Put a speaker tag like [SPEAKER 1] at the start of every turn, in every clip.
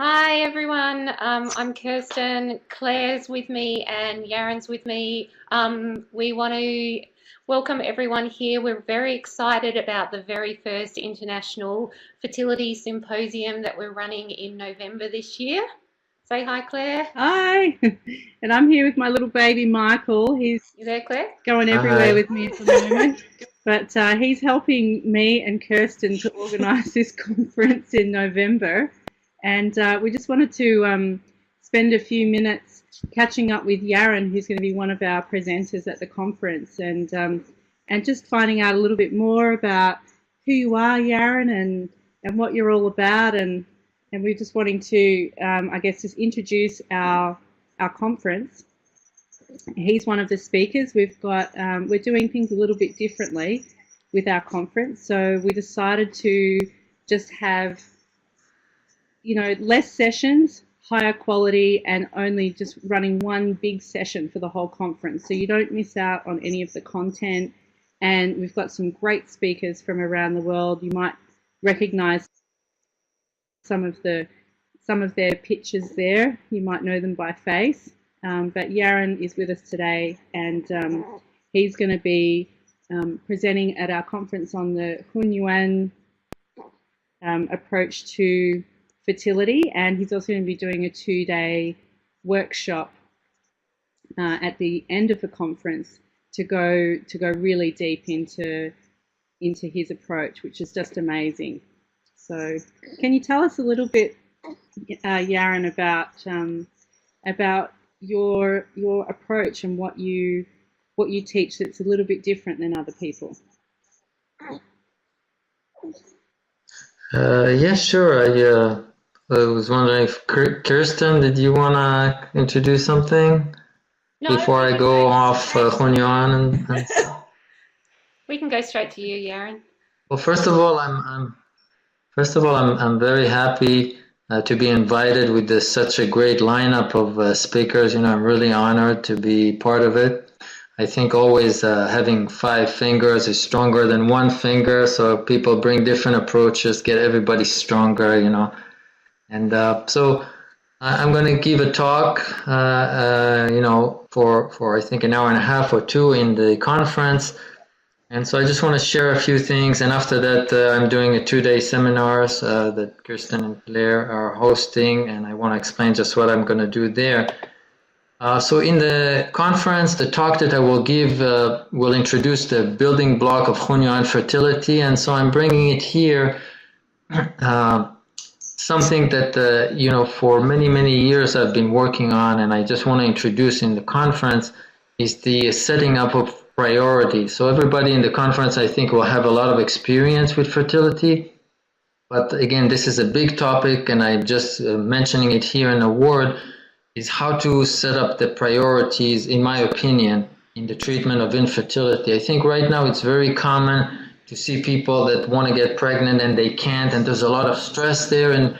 [SPEAKER 1] Hi everyone, I'm Kirsten, Claire's with me and Yaren's with me. We want to welcome everyone here. We're very excited about the very first International Fertility Symposium that we're running in November this year. Say hi, Claire.
[SPEAKER 2] Hi, and I'm here with my little baby Michael. He's
[SPEAKER 1] You there, Claire?
[SPEAKER 2] going everywhere
[SPEAKER 3] Hi.
[SPEAKER 2] with me at the moment, but he's helping me and Kirsten to organise this conference in November. And we just wanted to spend a few minutes catching up with Yaren, who's going to be one of our presenters at the conference, and just finding out a little bit more about who you are, Yaren, and what you're all about, and we're just wanting to, I guess, just introduce our conference. He's one of the speakers. We're doing things a little bit differently with our conference, so we decided to just have, less sessions, higher quality, and only just running one big session for the whole conference, so you don't miss out on any of the content. And we've got some great speakers from around the world. You might recognize some of their pictures there. You might know them by face. But Yaren is with us today, and he's going to be presenting at our conference on the Hunyuan approach to fertility, and he's also going to be doing a 2-day workshop at the end of the conference to go really deep into his approach, which is just amazing. So, can you tell us a little bit, Yaren, about your approach and what you teach that's a little bit different than other people?
[SPEAKER 3] Yeah, sure. I was wondering if Kirsten, did you want to introduce something before I go off Hunyuan and
[SPEAKER 1] We can go straight to you, Yaren.
[SPEAKER 3] Well, first of all, I'm very happy to be invited with such a great lineup of speakers. I'm really honored to be part of it. I think always having 5 fingers is stronger than 1 finger, so people bring different approaches, get everybody stronger, And so I'm going to give a talk, for I think an hour and a half or 2 in the conference. And so I just want to share a few things, and after that I'm doing a 2-day seminars that Kirsten and Claire are hosting, and I want to explain just what I'm going to do there. So in the conference, the talk that I will give will introduce the building block of Hunyuan fertility, and so I'm bringing it here, something that, for many, many years I've been working on, and I just want to introduce in the conference, is the setting up of priorities. So everybody in the conference, I think, will have a lot of experience with fertility. But again, this is a big topic, and I'm just mentioning it here in a word, is how to set up the priorities, in my opinion, in the treatment of infertility. I think right now it's very common to see people that want to get pregnant and they can't, and there's a lot of stress there, and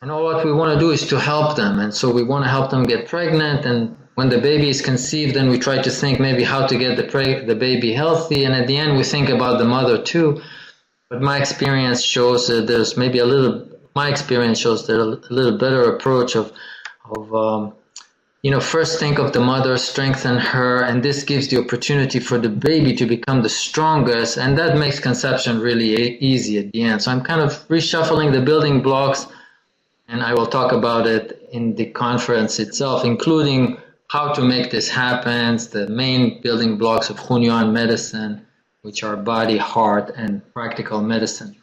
[SPEAKER 3] all what we want to do is to help them. And so we want to help them get pregnant, and when the baby is conceived, then we try to think maybe how to get the baby healthy, and at the end we think about the mother too. But my experience shows that there's maybe a little better approach of first think of the mother, strengthen her, and this gives the opportunity for the baby to become the strongest, and that makes conception really easy at the end. So I'm kind of reshuffling the building blocks, and I will talk about it in the conference itself, including how to make this happen, the main building blocks of Hunyuan medicine, which are body, heart, and practical medicine.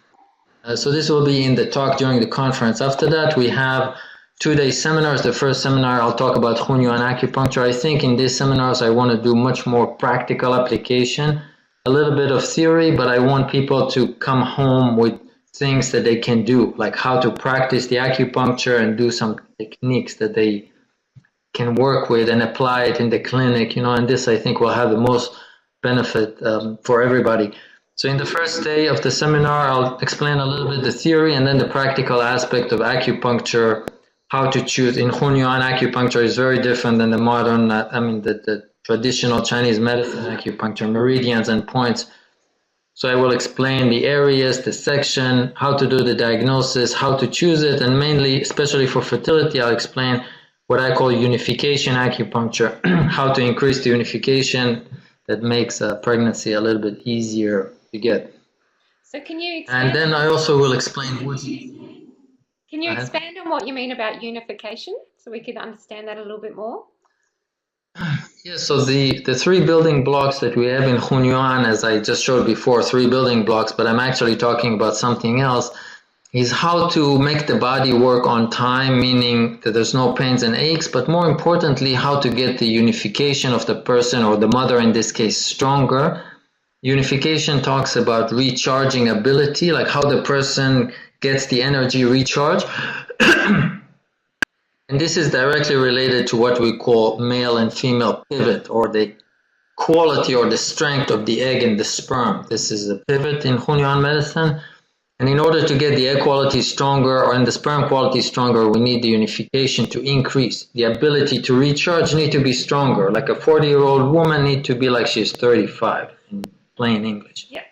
[SPEAKER 3] So this will be in the talk during the conference. After that, we have 2-day seminars. The first seminar, I'll talk about Hunyuan acupuncture. I think in these seminars, I want to do much more practical application, a little bit of theory, but I want people to come home with things that they can do, like how to practice the acupuncture and do some techniques that they can work with and apply it in the clinic, and this I think will have the most benefit for everybody. So in the first day of the seminar, I'll explain a little bit the theory and then the practical aspect of acupuncture, how to choose. In Hunyuan, acupuncture is very different than the modern, the traditional Chinese medicine acupuncture, meridians and points. So I will explain the areas, the section, how to do the diagnosis, how to choose it, and mainly, especially for fertility, I'll explain what I call unification acupuncture, how to increase the unification that makes a pregnancy a little bit easier to get.
[SPEAKER 1] So can you expand?
[SPEAKER 3] And then I also will explain
[SPEAKER 1] Can you expand on what you mean about unification so we can understand that a little bit more?
[SPEAKER 3] Yeah, so the three building blocks that we have in Hunyuan, as I just showed before, three building blocks, but I'm actually talking about something else, is how to make the body work on time, meaning that there's no pains and aches, but more importantly, how to get the unification of the person, or the mother in this case, stronger. Unification talks about recharging ability, like how the person gets the energy recharge. And this is directly related to what we call male and female pivot, or the quality or the strength of the egg and the sperm. This is a pivot in Hunyuan medicine. And in order to get the egg quality stronger, or in the sperm quality stronger, we need the unification to increase. The ability to recharge need to be stronger. Like a 40-year-old woman need to be like she's 35, in plain English.
[SPEAKER 1] Yeah.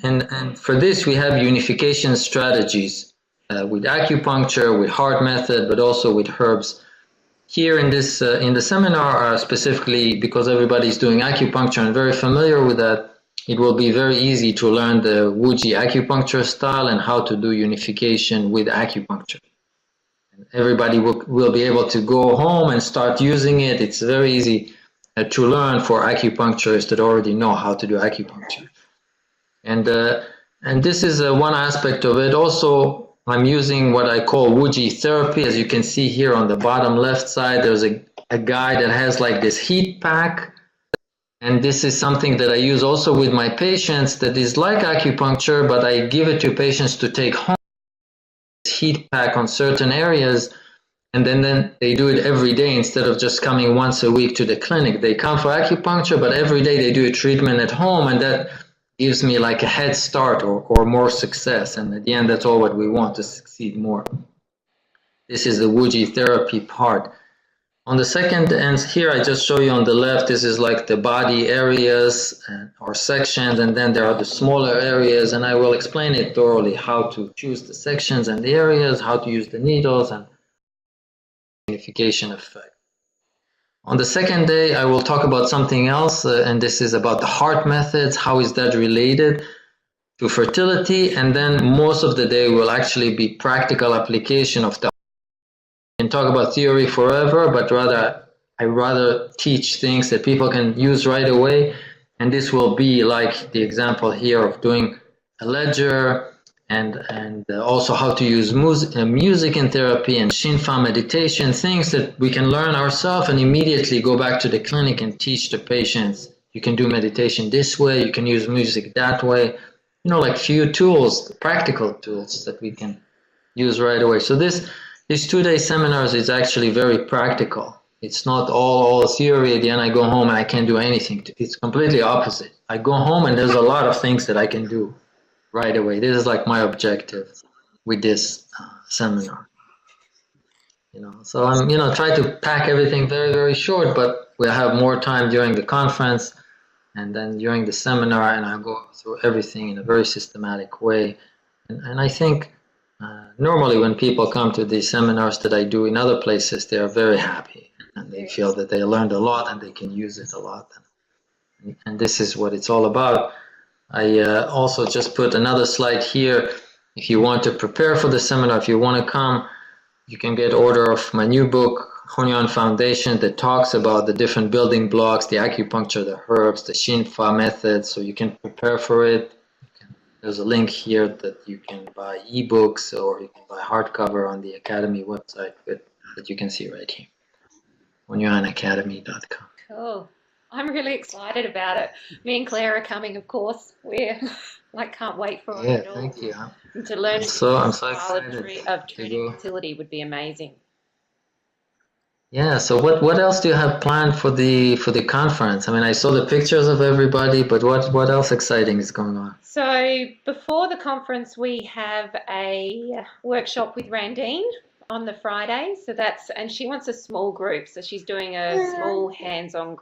[SPEAKER 3] And for this, we have unification strategies. With acupuncture, with heart method, but also with herbs. Here in this in the seminar, specifically because everybody's doing acupuncture and very familiar with that, it will be very easy to learn the Wuji acupuncture style and how to do unification with acupuncture. Everybody will be able to go home and start using it. It's very easy to learn for acupuncturists that already know how to do acupuncture. And this is one aspect of it. Also, I'm using what I call Wuji therapy. As you can see here on the bottom left side, there's a guy that has like this heat pack. And this is something that I use also with my patients that is like acupuncture, but I give it to patients to take home. This heat pack on certain areas, and then they do it every day instead of just coming once a week to the clinic. They come for acupuncture, but every day they do a treatment at home, and that gives me like a head start or more success. And at the end, that's all what we want, to succeed more. This is the Wuji therapy part. On the second end here, I just show you on the left, this is like the body areas or sections, and then there are the smaller areas, and I will explain it thoroughly, how to choose the sections and the areas, how to use the needles, and unification effect. On the second day, I will talk about something else, and this is about the heart methods. How is that related to fertility? And then most of the day will actually be practical application of the. We can talk about theory forever, but I rather teach things that people can use right away. And this will be like the example here of doing a ledger, and also how to use music in therapy and Shinfa meditation, things that we can learn ourselves and immediately go back to the clinic and teach the patients. You can do meditation this way, you can use music that way. You know, like few tools, practical tools that we can use right away. So these 2-day seminars is actually very practical. It's not all theory. At the end, I go home and I can't do anything. It's completely opposite. I go home and there's a lot of things that I can do right away. This is like my objective with this seminar. So I'm try to pack everything very, very short, but we'll have more time during the conference and then during the seminar, and I'll go through everything in a very systematic way. And I think normally when people come to these seminars that I do in other places, they are very happy and they feel that they learned a lot and they can use it a lot. And this is what it's all about. I also just put another slide here. If you want to prepare for the seminar, if you want to come, you can get order of my new book, Hunyuan Foundation, that talks about the different building blocks, the acupuncture, the herbs, the Shinfa method, so you can prepare for it. There's a link here that you can buy ebooks or you can buy hardcover on the Academy website that you can see right here, hunyuanacademy.com.
[SPEAKER 1] Cool. I'm really excited about it. Me and Claire are coming, of course. We're can't wait for it all.
[SPEAKER 3] Thank you.
[SPEAKER 1] And to learn
[SPEAKER 3] I'm so excited
[SPEAKER 1] of treating fertility would be amazing.
[SPEAKER 3] Yeah. So what else do you have planned for the conference? I mean, I saw the pictures of everybody, but what else exciting is going on?
[SPEAKER 1] So before the conference, we have a workshop with Randine on the Friday. So and she wants a small group. So she's doing a small hands-on group.